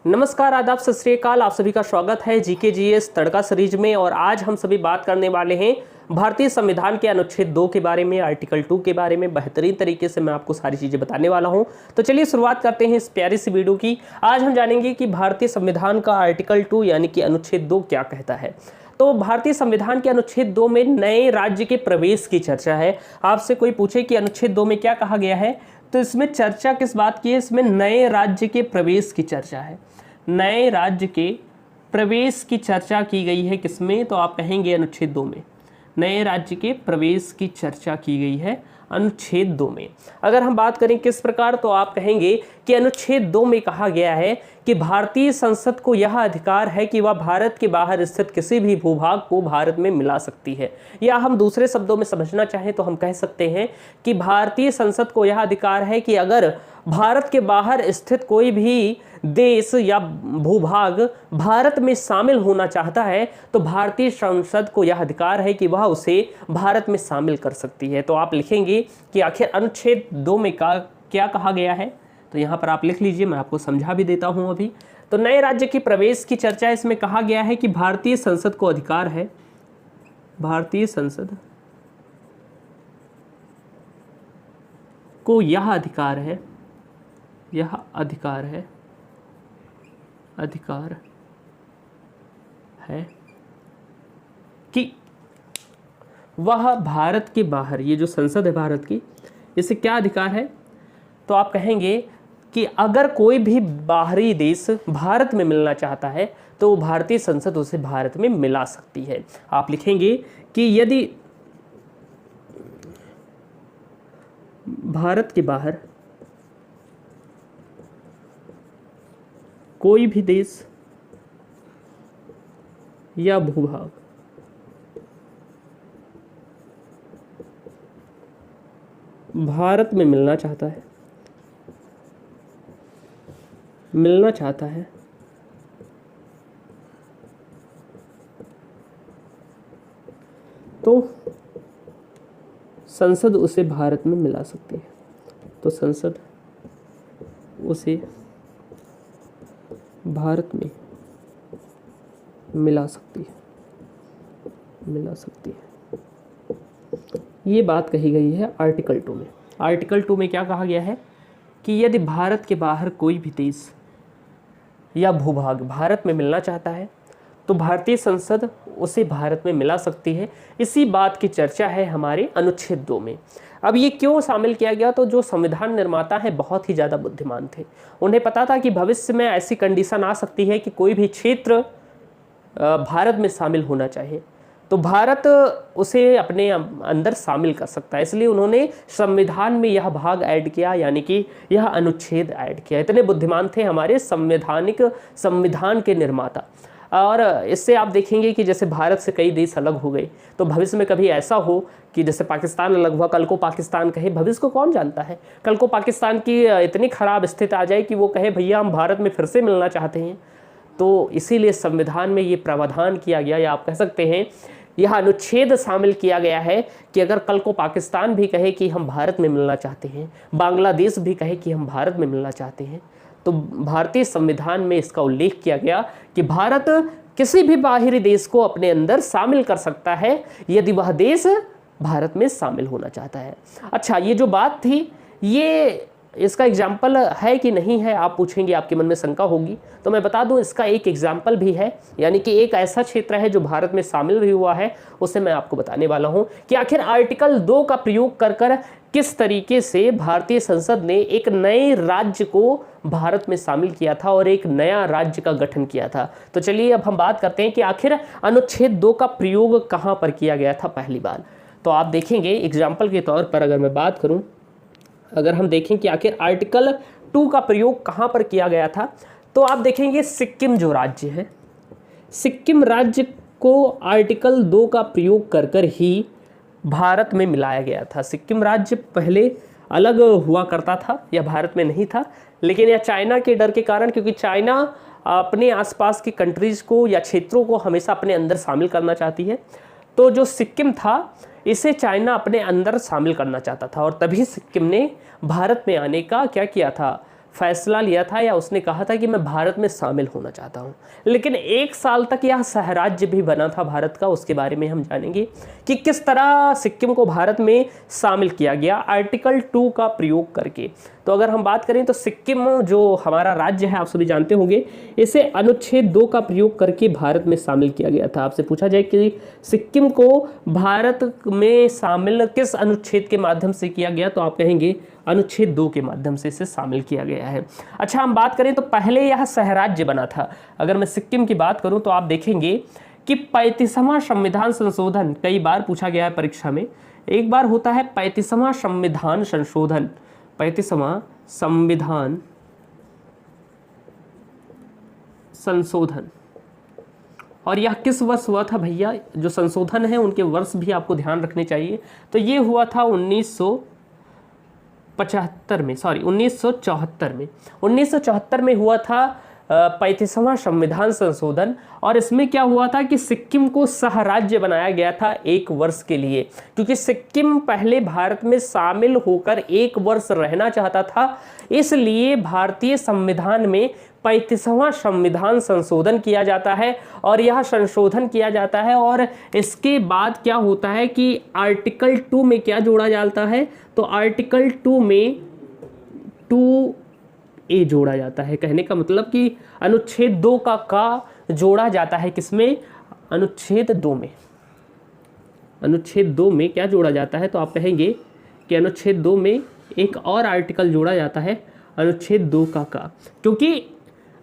नमस्कार, आदाब, सत श्री अकाल। आप सभी का स्वागत है जीके जीएस तड़का सीरीज में। और आज हम सभी बात करने वाले हैं भारतीय संविधान के अनुच्छेद 2 के बारे में, आर्टिकल 2 के बारे में। बेहतरीन तरीके से मैं आपको सारी चीज़ें बताने वाला हूं। तो चलिए शुरुआत करते हैं इस प्यारी सी वीडियो की। आज हम जानेंगे कि भारतीय संविधान का आर्टिकल 2 यानी कि अनुच्छेद 2 क्या कहता है। तो भारतीय संविधान के अनुच्छेद 2 में नए राज्य के प्रवेश की चर्चा है। आपसे कोई पूछे कि अनुच्छेद 2 में क्या कहा गया है, तो इसमें चर्चा किस बात की है? इसमें नए राज्य के प्रवेश की चर्चा है। नए राज्य के प्रवेश की चर्चा की गई है किसमें? तो आप कहेंगे अनुच्छेद 2 में। नए राज्य के प्रवेश की चर्चा की गई है अनुच्छेद 2 में। अगर हम बात करें किस प्रकार, तो आप कहेंगे कि अनुच्छेद 2 में कहा गया है कि भारतीय संसद को यह अधिकार है कि वह भारत के बाहर स्थित किसी भी भूभाग को भारत में मिला सकती है। या हम दूसरे शब्दों में समझना चाहें तो हम कह सकते हैं कि भारतीय संसद को यह अधिकार है कि अगर भारत के बाहर स्थित कोई भी देश या भूभाग भारत में शामिल होना चाहता है तो भारतीय संसद को यह अधिकार है कि वह उसे भारत में शामिल कर सकती है। तो आप लिखेंगे कि आखिर अनुच्छेद 2 में क्या कहा गया है। तो यहाँ पर आप लिख लीजिए, मैं आपको समझा भी देता हूँ अभी। तो नए राज्य की प्रवेश की चर्चा, इसमें कहा गया है कि भारतीय संसद को अधिकार है, भारतीय संसद को यह अधिकार है, यह अधिकार है कि वह भारत के बाहर, ये जो संसद है भारत की, इसे क्या अधिकार है? तो आप कहेंगे कि अगर कोई भी बाहरी देश भारत में मिलना चाहता है तो भारतीय संसद उसे भारत में मिला सकती है। आप लिखेंगे कि यदि भारत के बाहर कोई भी देश या भूभाग भारत में मिलना चाहता है तो संसद उसे भारत में मिला सकती है। तो संसद उसे भारत में मिला सकती है। ये बात कही गई है आर्टिकल 2 में। आर्टिकल 2 में क्या कहा गया है कि यदि भारत के बाहर कोई भी देश या भूभाग भारत में मिलना चाहता है तो भारतीय संसद उसे भारत में मिला सकती है। इसी बात की चर्चा है हमारे अनुच्छेद 2 में। अब ये क्यों शामिल किया गया? तो जो संविधान निर्माता हैं बहुत ही ज़्यादा बुद्धिमान थे। उन्हें पता था कि भविष्य में ऐसी कंडीशन आ सकती है कि कोई भी क्षेत्र भारत में शामिल होना चाहिए तो भारत उसे अपने अंदर शामिल कर सकता है। इसलिए उन्होंने संविधान में यह भाग ऐड किया, यानी कि यह अनुच्छेद ऐड किया। इतने बुद्धिमान थे हमारे संविधान के निर्माता। और इससे आप देखेंगे कि जैसे भारत से कई देश अलग हो गए तो भविष्य में कभी ऐसा हो कि जैसे पाकिस्तान अलग हुआ, कल को पाकिस्तान कहे, भविष्य को कौन जानता है, कल को पाकिस्तान की इतनी खराब स्थिति आ जाए कि वो कहे भैया हम भारत में फिर से मिलना चाहते हैं। तो इसीलिए संविधान में ये प्रावधान किया गया, या आप कह सकते हैं यह अनुच्छेद शामिल किया गया है कि अगर कल को पाकिस्तान भी कहे कि हम भारत में मिलना चाहते हैं, बांग्लादेश भी कहे कि हम भारत में मिलना चाहते हैं, तो भारतीय संविधान में इसका उल्लेख किया गया कि भारत किसी भी बाहरी देश को अपने अंदर शामिल कर सकता है यदि वह देश भारत में शामिल होना चाहता है। अच्छा, ये जो बात थी, ये इसका एग्जाम्पल है कि नहीं है, आप पूछेंगे, आपके मन में शंका होगी। तो मैं बता दूं इसका एक एग्जाम्पल भी है, यानी कि एक ऐसा क्षेत्र है जो भारत में शामिल भी हुआ है, उसे मैं आपको बताने वाला हूं कि आखिर आर्टिकल 2 का प्रयोग कर किस तरीके से भारतीय संसद ने एक नए राज्य को भारत में शामिल किया था और एक नया राज्य का गठन किया था। तो चलिए अब हम बात करते हैं कि आखिर अनुच्छेद 2 का प्रयोग कहां पर किया गया था पहली बार। तो आप देखेंगे एग्जाम्पल के तौर पर, अगर मैं बात करूं, अगर हम देखें कि आखिर आर्टिकल 2 का प्रयोग कहां पर किया गया था, तो आप देखेंगे सिक्किम जो राज्य है, सिक्किम राज्य को आर्टिकल 2 का प्रयोग कर ही भारत में मिलाया गया था। सिक्किम राज्य पहले अलग हुआ करता था, यह भारत में नहीं था, लेकिन यह चाइना के डर के कारण, क्योंकि चाइना अपने आसपास की कंट्रीज को या क्षेत्रों को हमेशा अपने अंदर शामिल करना चाहती है, तो जो सिक्किम था इसे चाइना अपने अंदर शामिल करना चाहता था और तभी सिक्किम ने भारत में आने का क्या किया था, फैसला लिया था या उसने कहा था कि मैं भारत में शामिल होना चाहता हूँ। लेकिन 1 साल तक यह सहराज्य भी बना था भारत का, उसके बारे में हम जानेंगे कि किस तरह सिक्किम को भारत में शामिल किया गया आर्टिकल 2 का प्रयोग करके। तो अगर हम बात करें तो सिक्किम जो हमारा राज्य है, आप सभी जानते होंगे, इसे अनुच्छेद 2 का प्रयोग करके भारत में शामिल किया गया था। आपसे पूछा जाए कि सिक्किम को भारत में शामिल किस अनुच्छेद के माध्यम से किया गया, तो आप कहेंगे अनुच्छेद 2 के माध्यम से इसे शामिल किया गया है। अच्छा, हम बात करें तो पहले यह सहराज्य बना था। अगर मैं सिक्किम की बात करूं तो आप देखेंगे कि 35वां संविधान संशोधन कई बार पूछा गया है परीक्षा में। एक बार होता है 35वां संविधान संशोधन, 35वां संविधान संशोधन, और यह किस वर्ष हुआ था भैया? जो संशोधन है उनके वर्ष भी आपको ध्यान रखने चाहिए। तो ये हुआ था 1974 में, 1974 में हुआ था 35वां संविधान संशोधन। और इसमें क्या हुआ था कि सिक्किम को सहराज्य बनाया गया था 1 वर्ष के लिए, क्योंकि सिक्किम पहले भारत में शामिल होकर 1 वर्ष रहना चाहता था। इसलिए भारतीय संविधान में 35वां संविधान संशोधन किया जाता है, और यह संशोधन किया जाता है। और इसके बाद क्या होता है कि आर्टिकल 2 में क्या जोड़ा जाता है? तो आर्टिकल 2 में 2A जोड़ा जाता है। कहने का मतलब कि अनुच्छेद 2 का जोड़ा जाता है किसमें? अनुच्छेद 2 में। अनुच्छेद 2 में क्या जोड़ा जाता है? तो आप कहेंगे कि अनुच्छेद 2 में एक और आर्टिकल जोड़ा जाता है, अनुच्छेद 2 का क्योंकि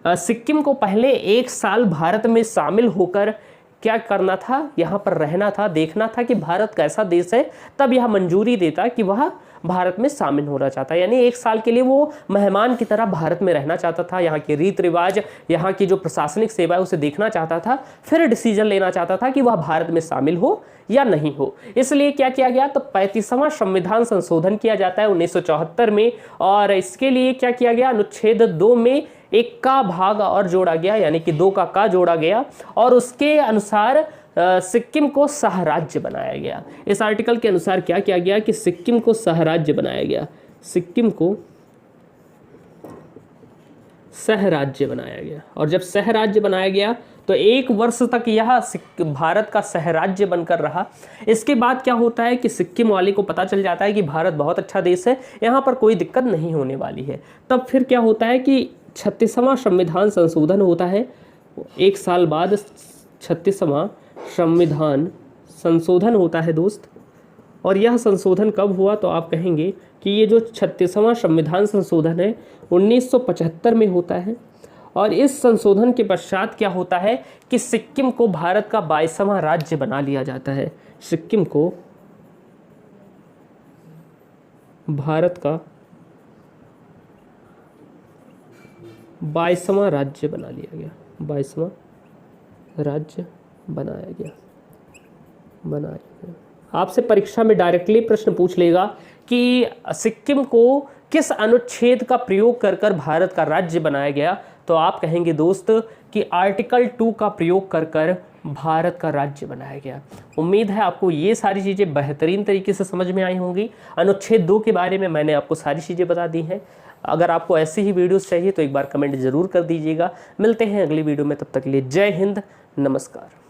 सिक्किम को पहले 1 साल भारत में शामिल होकर क्या करना था? यहाँ पर रहना था, देखना था कि भारत कैसा देश है, तब यह मंजूरी देता कि वह भारत में शामिल होना चाहता है। यानी 1 साल के लिए वो मेहमान की तरह भारत में रहना चाहता था, यहाँ के रीति रिवाज, यहाँ की जो प्रशासनिक सेवा है उसे देखना चाहता था, फिर डिसीजन लेना चाहता था कि वह भारत में शामिल हो या नहीं हो। इसलिए क्या किया गया? तो 35वां संविधान संशोधन किया जाता है 1974 में, और इसके लिए क्या किया गया? अनुच्छेद 2 में 1 का भाग और जोड़ा गया, यानी कि 2 का जोड़ा गया, और उसके अनुसार सिक्किम को सहराज्य बनाया गया। इस आर्टिकल के अनुसार क्या किया गया कि सिक्किम को सहराज्य बनाया गया, सिक्किम को सहराज्य बनाया गया। और जब सहराज्य बनाया गया तो 1 वर्ष तक यह भारत का सहराज्य बनकर रहा। इसके बाद क्या होता है कि सिक्किम वाले को पता चल जाता है कि भारत बहुत अच्छा देश है, यहाँ पर कोई दिक्कत नहीं होने वाली है। तब फिर क्या होता है कि 36वां संविधान संशोधन होता है। 1 साल बाद 36वां संविधान संशोधन होता है दोस्त। और यह संशोधन कब हुआ? तो आप कहेंगे कि ये जो 36वां संविधान संशोधन है 1975 में होता है। और इस संशोधन के पश्चात क्या होता है कि सिक्किम को भारत का 22वां राज्य बना लिया जाता है। सिक्किम को भारत का 22वां राज्य बना लिया गया, 22वां राज्य बनाया गया। आपसे परीक्षा में डायरेक्टली प्रश्न पूछ लेगा कि सिक्किम को किस अनुच्छेद का प्रयोग कर भारत का राज्य बनाया गया, तो आप कहेंगे दोस्त कि आर्टिकल 2 का प्रयोग कर भारत का राज्य बनाया गया। उम्मीद है आपको ये सारी चीज़ें बेहतरीन तरीके से समझ में आई होंगी। अनुच्छेद 2 के बारे में मैंने आपको सारी चीज़ें बता दी हैं। अगर आपको ऐसी ही वीडियोस चाहिए तो एक बार कमेंट ज़रूर कर दीजिएगा। मिलते हैं अगली वीडियो में, तब तक के लिए जय हिंद, नमस्कार।